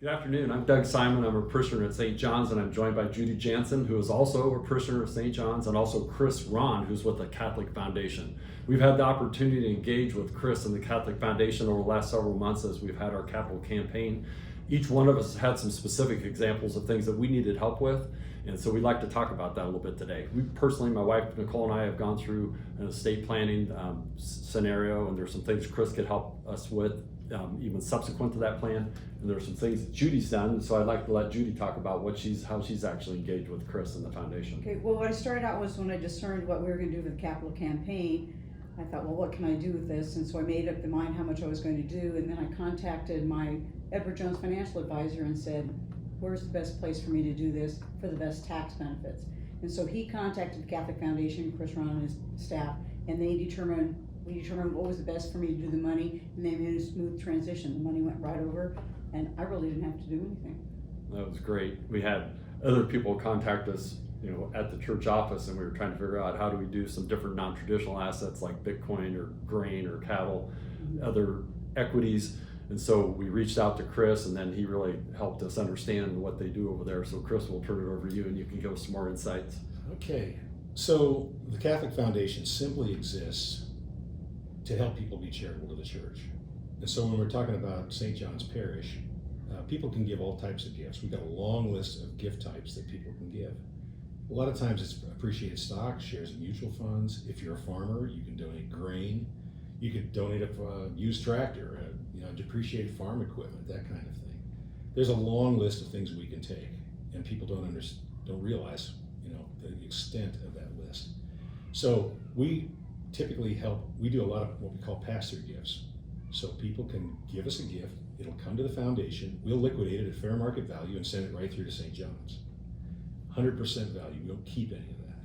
Good afternoon. I'm Doug Simon. I'm a parishioner at St. John's, and I'm joined by Judy Jansen, who is also a parishioner of St. John's, and also Chris Ron, who's with the Catholic Foundation. We've had the opportunity to engage with Chris and the Catholic Foundation over the last several months as we've had our capital campaign. Each one of us had some specific examples of things that we needed help with, and so we'd like to talk about that a little bit today. We personally, my wife Nicole and I have gone through an estate planning scenario, and there's some things Chris could help us with even subsequent to that plan, and there are some things that Judy's done, so I'd like to let Judy talk about how she's actually engaged with Chris and the foundation. Okay, well, what I started out was when I discerned what we were going to do with the capital campaign, I thought, well, what can I do with this? And so I made up the mind how much I was going to do, and then I contacted my Edward Jones financial advisor and said, where's the best place for me to do this for the best tax benefits? And so he contacted the Catholic Foundation, Chris Ron and his staff, and we determined what was the best for me to do the money, and they made a smooth transition. The money went right over, and I really didn't have to do anything. That was great. We had other people contact us, at the church office, and we were trying to figure out how do we do some different non-traditional assets like Bitcoin or grain or cattle, other equities. And so we reached out to Chris, and then he really helped us understand what they do over there. So Chris, we'll turn it over to you, and you can give us some more insights. Okay, so the Catholic Foundation simply exists to help people be charitable to the church. And so when we're talking about St. John's Parish, people can give all types of gifts. We've got a long list of gift types that people can give. A lot of times it's appreciated stock, shares of mutual funds. If you're a farmer, you can donate grain. You could donate a used tractor, depreciated farm equipment, that kind of thing. There's a long list of things we can take, and people don't realize, the extent of that list. So we typically we do a lot of what we call pass-through gifts. So people can give us a gift, it'll come to the foundation, we'll liquidate it at fair market value and send it right through to St. John's. 100% value, we don't keep any of that.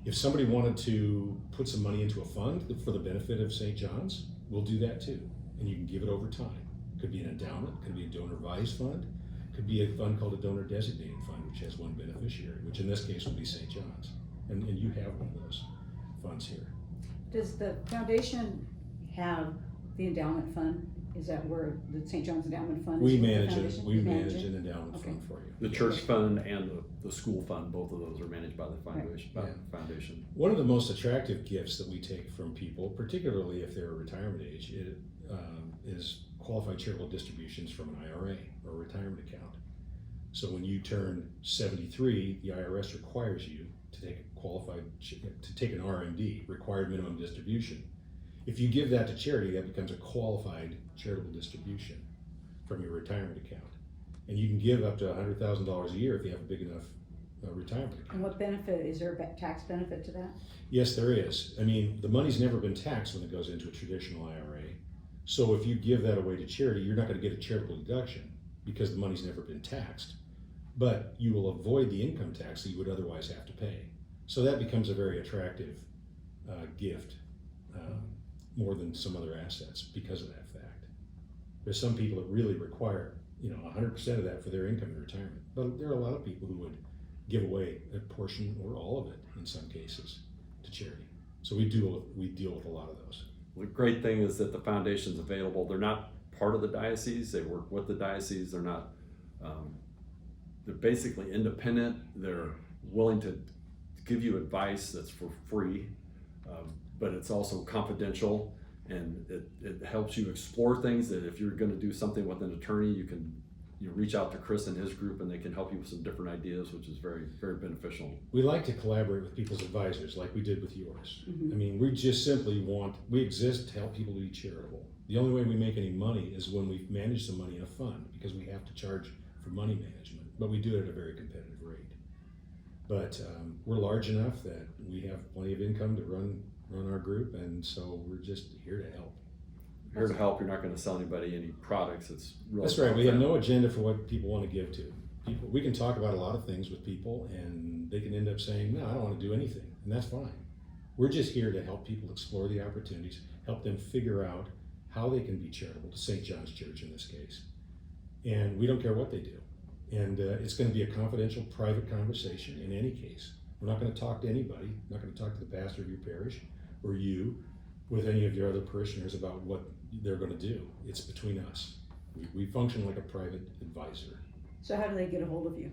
If somebody wanted to put some money into a fund for the benefit of St. John's, we'll do that too. And you can give it over time. Could be an endowment, could be a donor advised fund, could be a fund called a donor designated fund, which has one beneficiary, which in this case would be St. John's. And you have one of those funds here. Does the foundation have the endowment fund? Is that where the St. John's Endowment Fund is? We manage it. We manage an endowment fund for you. The church fund and the school fund, both of those are managed by the foundation. Right. Foundation. One of the most attractive gifts that we take from people, particularly if they're retirement age, is qualified charitable distributions from an IRA or a retirement account. So when you turn 73, the IRS requires you to take an RMD, required minimum distribution. If you give that to charity, that becomes a qualified charitable distribution from your retirement account. And you can give up to $100,000 a year if you have a big enough retirement account. And what benefit, is there a tax benefit to that? Yes, there is. I mean, the money's never been taxed when it goes into a traditional IRA. So if you give that away to charity, you're not going to get a charitable deduction because the money's never been taxed. But you will avoid the income tax that you would otherwise have to pay. So that becomes a very attractive gift, more than some other assets because of that fact. There's some people that really require 100% of that for their income in retirement, but there are a lot of people who would give away a portion or all of it in some cases to charity. So we deal with a lot of those. The great thing is that the foundation's available. They're not part of the diocese. They work with the diocese. They're not. They're basically independent. They're willing to give you advice that's for free, but it's also confidential, and it helps you explore things that if you're going to do something with an attorney, you reach out to Chris and his group, and they can help you with some different ideas, which is very, very beneficial. We like to collaborate with people's advisors like we did with yours. Mm-hmm. I mean, we just simply we exist to help people be charitable. The only way we make any money is when we manage some money in a fund, because we have to charge for money management, but we do it at a very competitive rate. But we're large enough that we have plenty of income to run our group, and so we're just here to help. Here to help. You're not going to sell anybody any products. It's really That's right. We have no agenda for what people want to give to. We can talk about a lot of things with people, and they can end up saying, no, I don't want to do anything, and that's fine. We're just here to help people explore the opportunities, help them figure out how they can be charitable to St. John's Church in this case. And we don't care what they do. And it's going to be a confidential, private conversation in any case. We're not going to talk to anybody. We're not going to talk to the pastor of your parish or you with any of your other parishioners about what they're going to do. It's between us. We function like a private advisor. So how do they get a hold of you?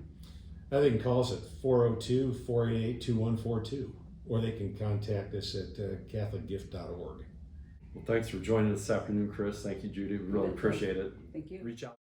They can call us at 402-488-2142, or they can contact us at catholicgift.org. Well, thanks for joining us this afternoon, Chris. Thank you, Judy. We really appreciate it. Thank you. Reach out.